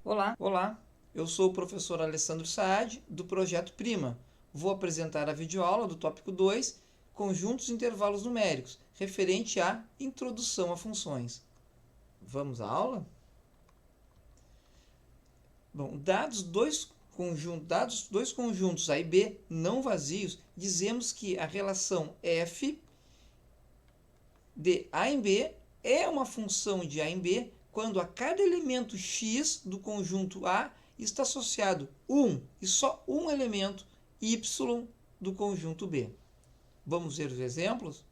Olá, eu sou o professor Alessandro Saad, do Projeto Prima. Vou apresentar a videoaula do tópico 2, Conjuntos e Intervalos Numéricos, referente à Introdução a Funções. Vamos à aula? Bom, dados dois conjuntos A e B não vazios, dizemos que a relação f de A em B é uma função de A em B quando a cada elemento x do conjunto A está associado e só um elemento y do conjunto B. Vamos ver os exemplos?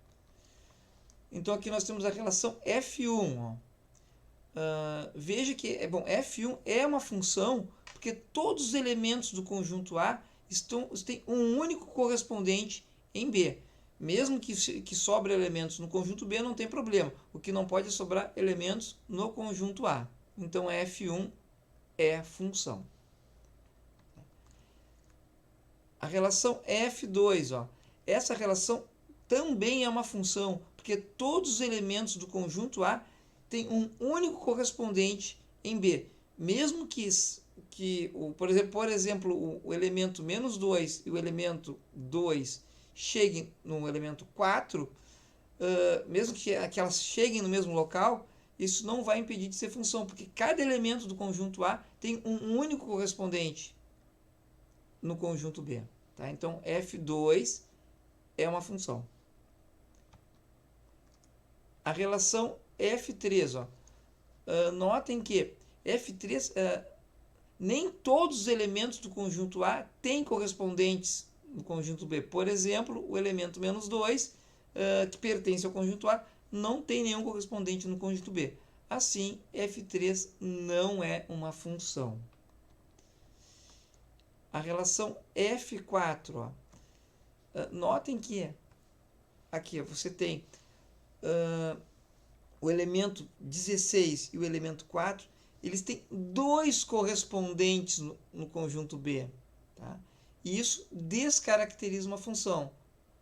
Então aqui nós temos a relação F1. Veja que F1 é uma função porque todos os elementos do conjunto A têm um único correspondente em B. Mesmo que sobre elementos no conjunto B, não tem problema. O que não pode é sobrar elementos no conjunto A. Então, F1 é função. A relação F2, essa relação também é uma função, porque todos os elementos do conjunto A têm um único correspondente em B. Mesmo por exemplo, o elemento menos 2 e o elemento 2 cheguem no elemento 4, mesmo que elas cheguem no mesmo local, isso não vai impedir de ser função, porque cada elemento do conjunto A tem um único correspondente no conjunto B. Tá? Então, F2 é uma função. A relação F3, notem que F3, nem todos os elementos do conjunto A têm correspondentes no conjunto B. Por exemplo, o elemento menos 2, que pertence ao conjunto A, não tem nenhum correspondente no conjunto B. Assim, F3 não é uma função. A relação F4, notem que aqui você tem o elemento 16 e o elemento 4, eles têm dois correspondentes no conjunto B. Tá? E isso descaracteriza uma função.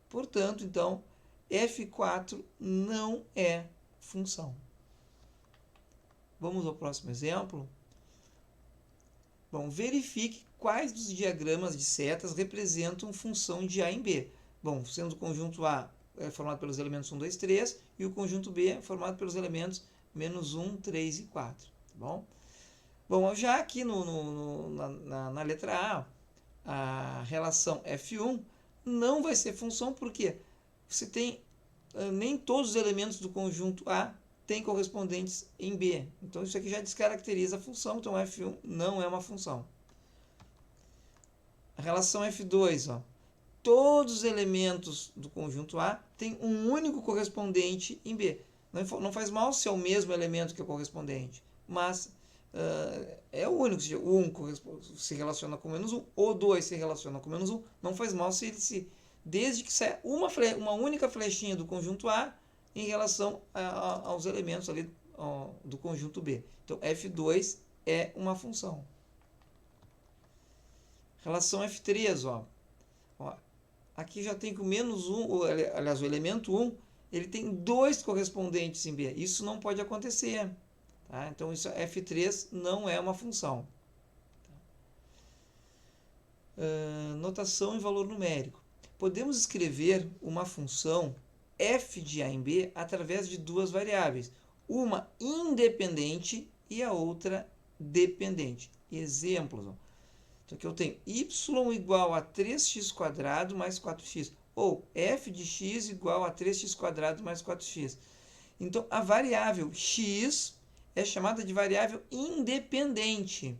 Portanto, então, F4 não é função. Vamos ao próximo exemplo. Bom, verifique quais dos diagramas de setas representam função de A em B. Bom, sendo o conjunto A formado pelos elementos 1, 2, 3 e o conjunto B formado pelos elementos menos 1, 3 e 4. Tá bom? Bom, já aqui na letra A relação F1 não vai ser função porque você tem nem todos os elementos do conjunto A têm correspondentes em B. Então isso aqui já descaracteriza a função, então F1 não é uma função. A relação F2, todos os elementos do conjunto A têm um único correspondente em B. Não faz mal se é o mesmo elemento que é o correspondente, mas é o único. Se o 1 se relaciona com menos 1, o 2 se relaciona com menos 1, não faz mal desde que saia uma única flechinha do conjunto A em relação aos elementos ali do conjunto B. Então, F2 é uma função. Relação F3, aqui já tem que o menos 1, aliás, o elemento 1, ele tem dois correspondentes em B. Isso não pode acontecer. Tá? Então, F3 não é uma função. Notação e valor numérico. Podemos escrever uma função f de A em B através de duas variáveis, uma independente e a outra dependente. Exemplos. Então aqui eu tenho y igual a 3x² mais 4x, ou f de x igual a 3x² mais 4x. Então a variável x é chamada de variável independente,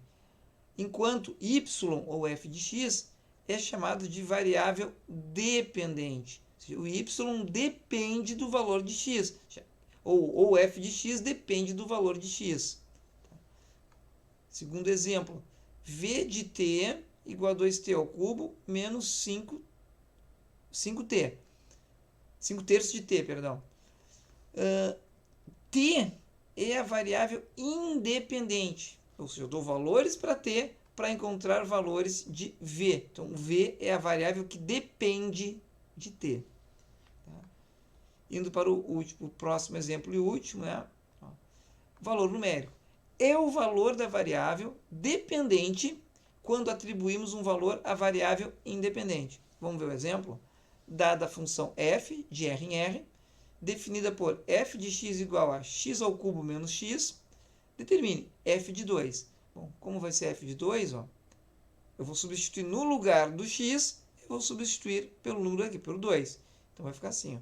enquanto y, ou f de x, é chamado de variável dependente. O y depende do valor de x, ou f de x depende do valor de x. Segundo exemplo, v de t igual a 2t ao cubo menos 5t. 5 terços de t, perdão. T é a variável independente, ou seja, eu dou valores para t para encontrar valores de v. Então, v é a variável que depende de t. Tá? Indo para o próximo exemplo e último, valor numérico. é o valor da variável dependente quando atribuímos um valor à variável independente. Vamos ver o exemplo? Dada a função f de r em r, definida por f de x igual a x ao cubo menos x, determine f de 2. Bom, como vai ser f de 2? Ó, eu vou substituir no lugar do x, eu vou substituir pelo número aqui, pelo 2. Então vai ficar assim, ó,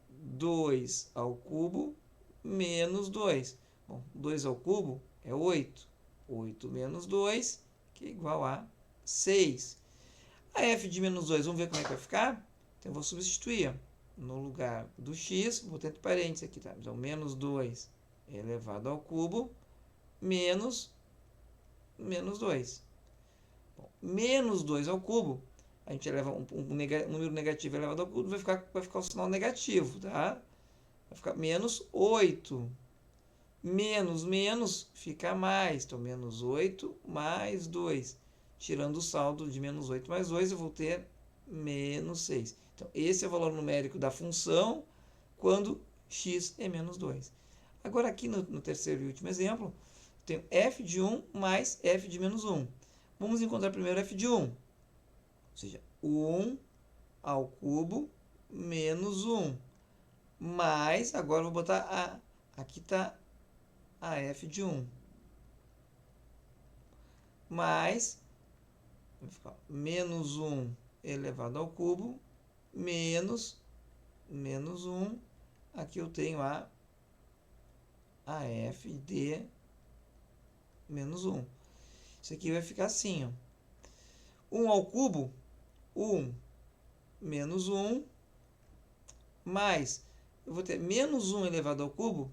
2 ao cubo menos 2. Bom, 2 ao cubo é 8. 8 menos 2, que é igual a 6. A f de menos 2, vamos ver como é que vai ficar? Então eu vou substituir, ó, no lugar do x, vou ter entre parênteses aqui, tá? Então, menos 2 elevado ao cubo menos 2. Bom, menos 2 ao cubo, a gente eleva um número negativo elevado ao cubo, vai ficar o sinal negativo, tá? Vai ficar menos 8. Menos fica mais. Então, menos 8 mais 2. Tirando o saldo de menos 8 mais 2, eu vou ter menos 6. Então, esse é o valor numérico da função quando x é menos 2. Agora, aqui no terceiro e último exemplo, tenho f de 1 mais f de menos 1. Vamos encontrar primeiro f de 1. Ou seja, 1 ao cubo menos 1. Mais, agora eu vou botar aqui está a f de 1. Mais, vai ficar menos 1 elevado ao cubo, menos 1. Aqui eu tenho a f de menos 1. Isso aqui vai ficar assim, ó. 1 ao cubo, 1 menos 1, mais, eu vou ter menos 1 elevado ao cubo,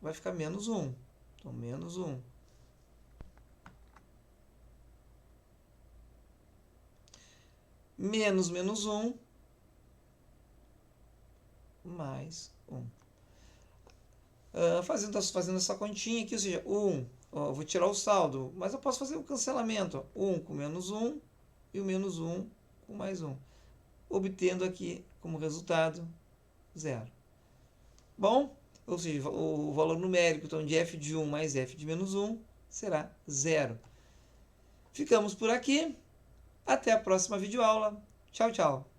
vai ficar menos 1. Então, menos 1. Menos 1, mais 1. Fazendo essa continha aqui, ou seja, 1, ó, vou tirar o saldo, mas eu posso fazer o cancelamento. Ó, 1 com menos 1 e o menos 1 com mais 1. Obtendo aqui como resultado 0. Bom, ou seja, o valor numérico então, de f de 1 mais f de menos 1 será 0. Ficamos por aqui. Até a próxima videoaula. Tchau, tchau.